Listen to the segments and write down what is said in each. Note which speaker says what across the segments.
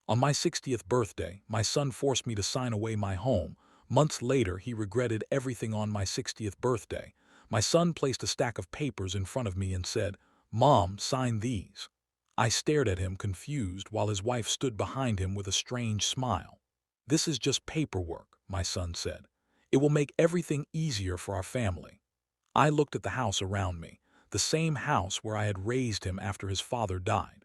Speaker 1: On my 60th birthday, my son forced me to sign away my home. Months later, he regretted everything on my 60th birthday. My son placed a stack of papers in front of me and said, "Mom, sign these." I stared at him confused while his wife stood behind him with a strange smile. "This is just paperwork," my son said. "It will make everything easier for our family." I looked at the house around me, the same house where I had raised him after his father died.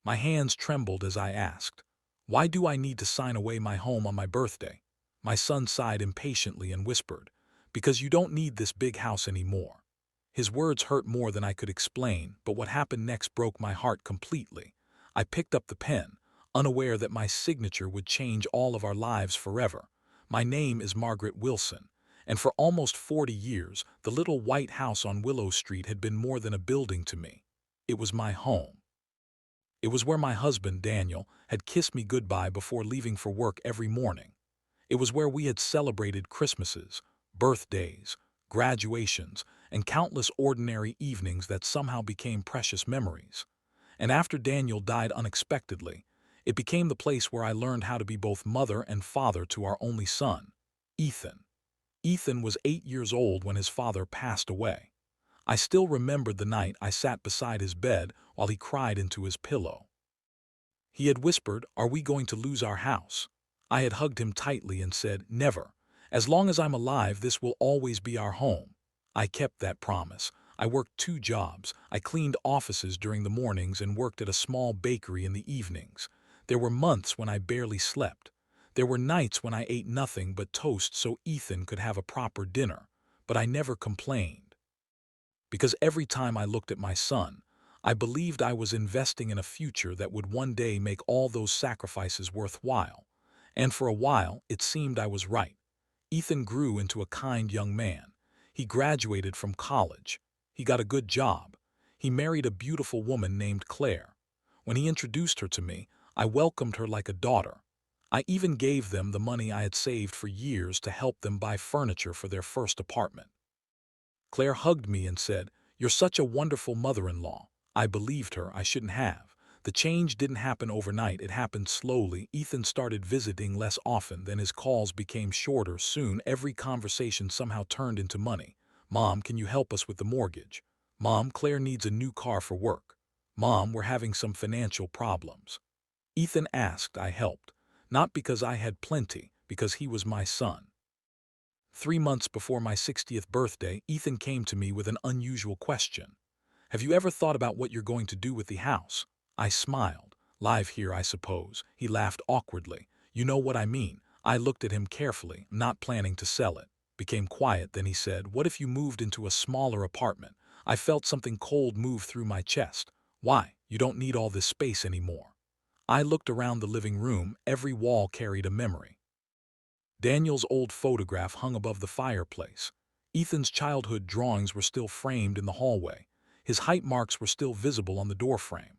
Speaker 1: My hands trembled as I asked, "Why do I need to sign away my home on my birthday?" My son sighed impatiently and whispered, "Because you don't need this big house anymore." His words hurt more than I could explain, but what happened next broke my heart completely. I picked up the pen, unaware that my signature would change all of our lives forever. My name is Margaret Wilson, and for almost 40 years, the little white house on Willow Street had been more than a building to me. It was my home. It was where my husband, Daniel, had kissed me goodbye before leaving for work every morning. It was where we had celebrated Christmases, birthdays, graduations, and countless ordinary evenings that somehow became precious memories. And after Daniel died unexpectedly, it became the place where I learned how to be both mother and father to our only son, Ethan. Ethan was 8 years old when his father passed away. I still remembered the night I sat beside his bed while he cried into his pillow. He had whispered, "Are we going to lose our house?" I had hugged him tightly and said, "Never. As long as I'm alive, this will always be our home." I kept that promise. I worked 2 jobs. I cleaned offices during the mornings and worked at a small bakery in the evenings. There were months when I barely slept. There were nights when I ate nothing but toast so Ethan could have a proper dinner. But I never complained. Because every time I looked at my son, I believed I was investing in a future that would one day make all those sacrifices worthwhile. And for a while, it seemed I was right. Ethan grew into a kind young man. He graduated from college. He got a good job. He married a beautiful woman named Claire. When he introduced her to me, I welcomed her like a daughter. I even gave them the money I had saved for years to help them buy furniture for their first apartment. Claire hugged me and said, "You're such a wonderful mother-in-law." I believed her. I shouldn't have. The change didn't happen overnight. It happened slowly. Ethan started visiting less often, then his calls became shorter. Soon, every conversation somehow turned into money. "Mom, can you help us with the mortgage?" "Mom, Claire needs a new car for work." "Mom, we're having some financial problems." Ethan asked, I helped. Not because I had plenty, because he was my son. 3 months before my 60th birthday, Ethan came to me with an unusual question. "Have you ever thought about what you're going to do with the house?" I smiled. "Live here, I suppose." He laughed awkwardly. "You know what I mean." I looked at him carefully, not planning to sell it. Became quiet, then he said, "What if you moved into a smaller apartment?" I felt something cold move through my chest. "Why? You don't need all this space anymore." I looked around the living room. Every wall carried a memory. Daniel's old photograph hung above the fireplace. Ethan's childhood drawings were still framed in the hallway. His height marks were still visible on the doorframe.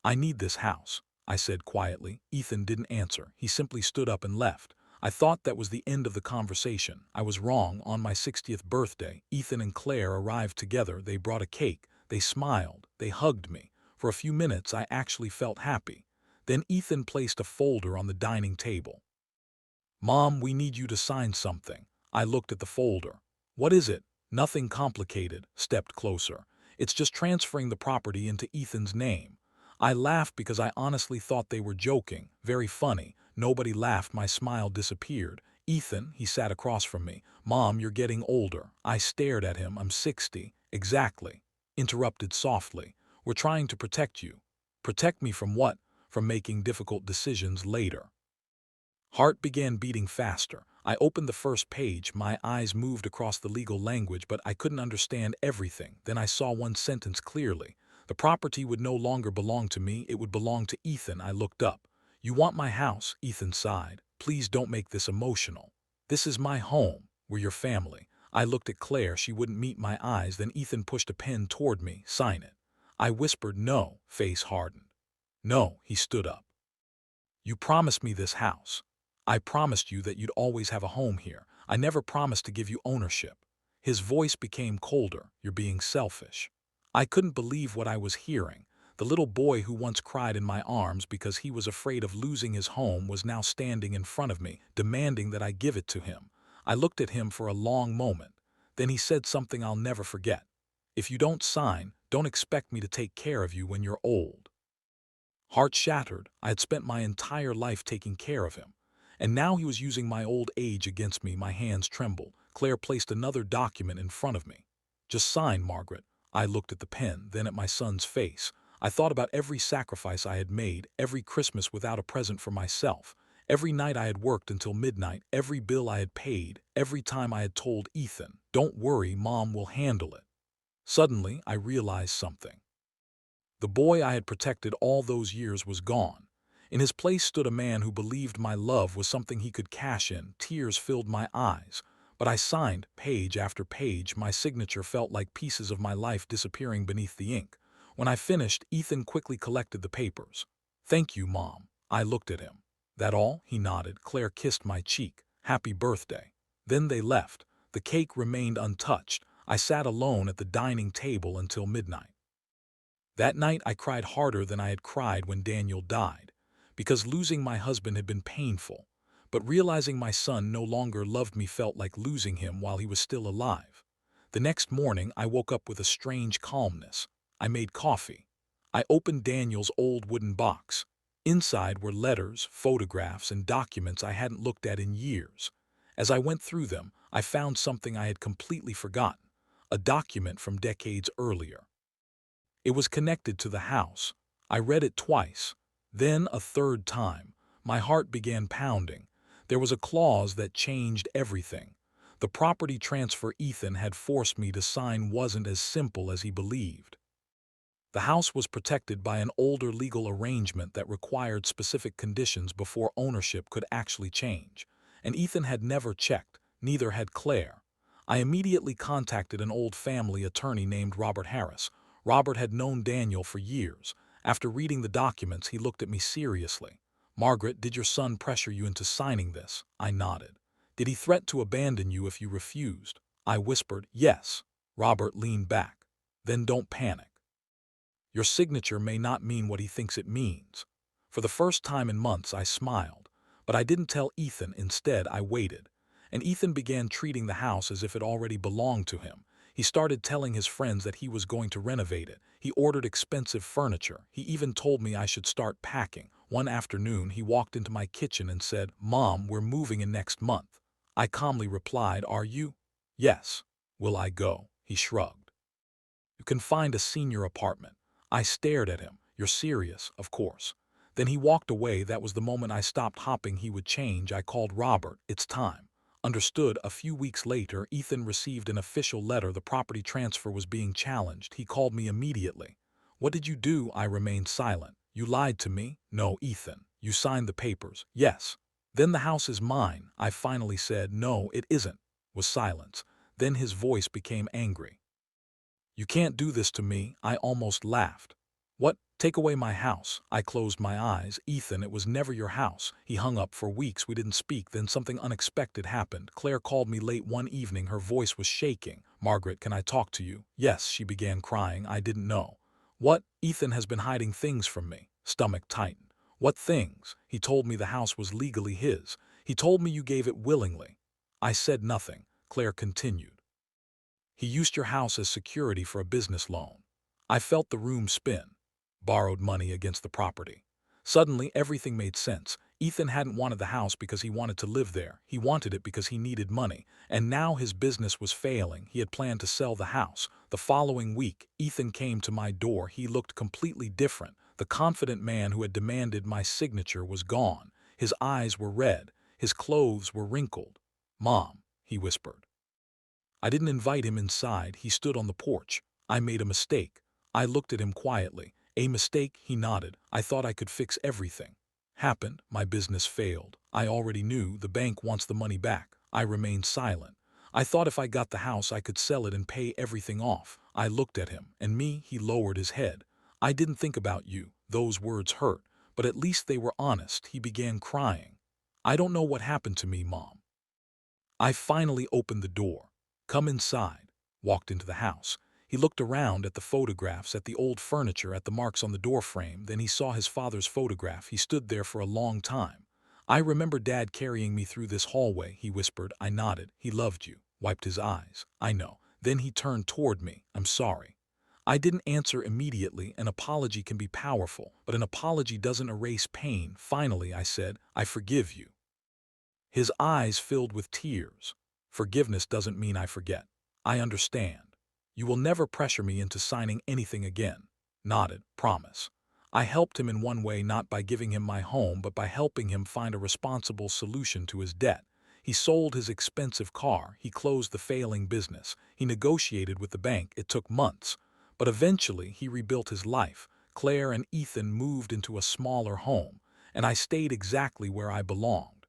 Speaker 1: "I need this house," I said quietly. Ethan didn't answer. He simply stood up and left. I thought that was the end of the conversation. I was wrong. On my 60th birthday, Ethan and Claire arrived together. They brought a cake. They smiled. They hugged me. For a few minutes, I actually felt happy. Then Ethan placed a folder on the dining table. "Mom, we need you to sign something." I looked at the folder. "What is it?" "Nothing complicated." Stepped closer. "It's just transferring the property into Ethan's name." I laughed because I honestly thought they were joking. Very funny. Nobody laughed. My smile disappeared. "Ethan," he sat across from me. "Mom, you're getting older." I stared at him. "I'm 60. Exactly." Interrupted softly. "We're trying to protect you." "Protect me from what?" "From making difficult decisions later." Heart began beating faster. I opened the first page. My eyes moved across the legal language, but I couldn't understand everything. Then I saw one sentence clearly. The property would no longer belong to me. It would belong to Ethan. I looked up. "You want my house?" Ethan sighed. "Please don't make this emotional." "This is my home. We're your family." I looked at Claire. She wouldn't meet my eyes. Then Ethan pushed a pen toward me. "Sign it." I whispered no. Face hardened. "No." He stood up. "You promised me this house." "I promised you that you'd always have a home here. I never promised to give you ownership." His voice became colder. "You're being selfish." I couldn't believe what I was hearing. The little boy who once cried in my arms because he was afraid of losing his home was now standing in front of me, demanding that I give it to him. I looked at him for a long moment. Then he said something I'll never forget. "If you don't sign, don't expect me to take care of you when you're old." Heart shattered, I had spent my entire life taking care of him. And now he was using my old age against me. My hands trembled. Claire placed another document in front of me. "Just sign, Margaret." I looked at the pen, then at my son's face. I thought about every sacrifice I had made, every Christmas without a present for myself, every night I had worked until midnight, every bill I had paid, every time I had told Ethan, "Don't worry, Mom will handle it." Suddenly, I realized something. The boy I had protected all those years was gone. In his place stood a man who believed my love was something he could cash in. Tears filled my eyes. But I signed, page after page. My signature felt like pieces of my life disappearing beneath the ink. When I finished, Ethan quickly collected the papers. "Thank you, Mom." I looked at him. "That all?" He nodded. Claire kissed my cheek. "Happy birthday." Then they left. The cake remained untouched. I sat alone at the dining table until midnight. That night I cried harder than I had cried when Daniel died, because losing my husband had been painful, but realizing my son no longer loved me felt like losing him while he was still alive. The next morning I woke up with a strange calmness. I made coffee. I opened Daniel's old wooden box. Inside were letters, photographs, and documents I hadn't looked at in years. As I went through them, I found something I had completely forgotten, a document from decades earlier. It was connected to the house. I read it twice, then a third time. My heart began pounding. There was a clause that changed everything. The property transfer Ethan had forced me to sign wasn't as simple as he believed. The house was protected by an older legal arrangement that required specific conditions before ownership could actually change. And Ethan had never checked, neither had Claire. I immediately contacted an old family attorney named Robert Harris. Robert had known Daniel for years. After reading the documents, he looked at me seriously. "Margaret, did your son pressure you into signing this?" I nodded. "Did he threaten to abandon you if you refused?" I whispered, "Yes." Robert leaned back. "Then don't panic. Your signature may not mean what he thinks it means." For the first time in months, I smiled. But I didn't tell Ethan. Instead, I waited. And Ethan began treating the house as if it already belonged to him. He started telling his friends that he was going to renovate it. He ordered expensive furniture. He even told me I should start packing. One afternoon, he walked into my kitchen and said, "Mom, we're moving in next month." I calmly replied, "Are you?" "Yes." "Will I go?" He shrugged. "You can find a senior apartment." I stared at him. "You're serious, of course." Then he walked away. That was the moment I stopped hoping he would change. I called Robert. "It's time." Understood. A few weeks later, Ethan received an official letter. The property transfer was being challenged. He called me immediately. "What did you do?" I remained silent. "You lied to me?" "No, Ethan." "You signed the papers?" "Yes." "Then the house is mine." I finally said. "No, it isn't." Was silence. Then his voice became angry. "You can't do this to me." I almost laughed. "What? Take away my house?" I closed my eyes. "Ethan, it was never your house." He hung up. For weeks we didn't speak. Then something unexpected happened. Claire called me late one evening. Her voice was shaking. "Margaret, can I talk to you?" "Yes." She began crying. I didn't know. "What?" "Ethan has been hiding things from me." Stomach tightened. "What things?" "He told me the house was legally his. He told me you gave it willingly." I said nothing. Claire continued. "He used your house as security for a business loan." I felt the room spin. "Borrowed money against the property." Suddenly, everything made sense. Ethan hadn't wanted the house because he wanted to live there. He wanted it because he needed money. And now his business was failing. He had planned to sell the house. The following week, Ethan came to my door. He looked completely different. The confident man who had demanded my signature was gone. His eyes were red. His clothes were wrinkled. "Mom," he whispered. I didn't invite him inside. He stood on the porch. I made a mistake. I looked at him quietly. "A mistake?" He nodded. "I thought I could fix everything." "Happened. My business failed." I already knew. "The bank wants the money back." I remained silent. "I thought if I got the house I could sell it and pay everything off." I looked at him. "And me?" He lowered his head. "I didn't think about you." Those words hurt, but at least they were honest. He began crying. "I don't know what happened to me, Mom." I finally opened the door. "Come inside." Walked into the house. He looked around at the photographs, at the old furniture, at the marks on the doorframe. Then he saw his father's photograph. He stood there for a long time. "I remember Dad carrying me through this hallway," he whispered. I nodded. "He loved you," wiped his eyes. "I know." Then he turned toward me. "I'm sorry." I didn't answer immediately. An apology can be powerful, but an apology doesn't erase pain. Finally, I said, "I forgive you." His eyes filled with tears. "Forgiveness doesn't mean I forget. I understand. You will never pressure me into signing anything again." Nodded. "Promise." I helped him in one way, not by giving him my home, but by helping him find a responsible solution to his debt. He sold his expensive car. He closed the failing business. He negotiated with the bank. It took months. But eventually, he rebuilt his life. Claire and Ethan moved into a smaller home, and I stayed exactly where I belonged.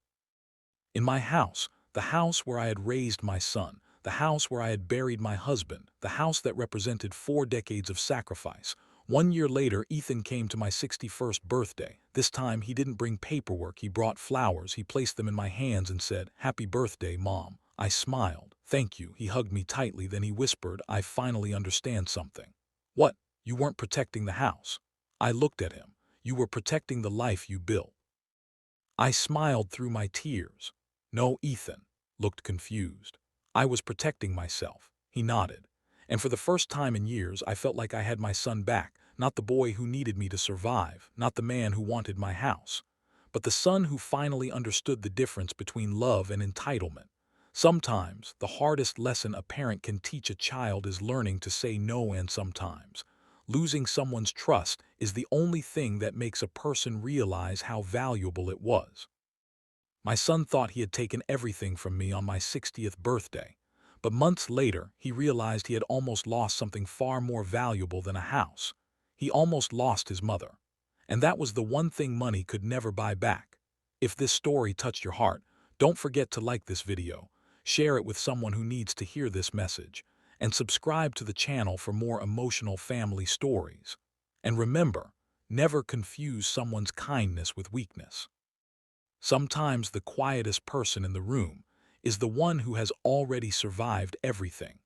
Speaker 1: In my house, the house where I had raised my son, the house where I had buried my husband, the house that represented 4 decades of sacrifice. 1 year later, Ethan came to my 61st birthday. This time, he didn't bring paperwork. He brought flowers. He placed them in my hands and said, "Happy birthday, Mom." I smiled. "Thank you." He hugged me tightly. Then he whispered, "I finally understand something." "What?" "You weren't protecting the house." I looked at him. "You were protecting the life you built." I smiled through my tears. "No." Ethan looked confused. "I was protecting myself." He nodded. And for the first time in years, I felt like I had my son back, not the boy who needed me to survive, not the man who wanted my house, but the son who finally understood the difference between love and entitlement. Sometimes, the hardest lesson a parent can teach a child is learning to say no, and sometimes, losing someone's trust is the only thing that makes a person realize how valuable it was. My son thought he had taken everything from me on my 60th birthday, but months later, he realized he had almost lost something far more valuable than a house. He almost lost his mother. And that was the one thing money could never buy back. If this story touched your heart, don't forget to like this video, share it with someone who needs to hear this message, and subscribe to the channel for more emotional family stories. And remember, never confuse someone's kindness with weakness. Sometimes the quietest person in the room is the one who has already survived everything.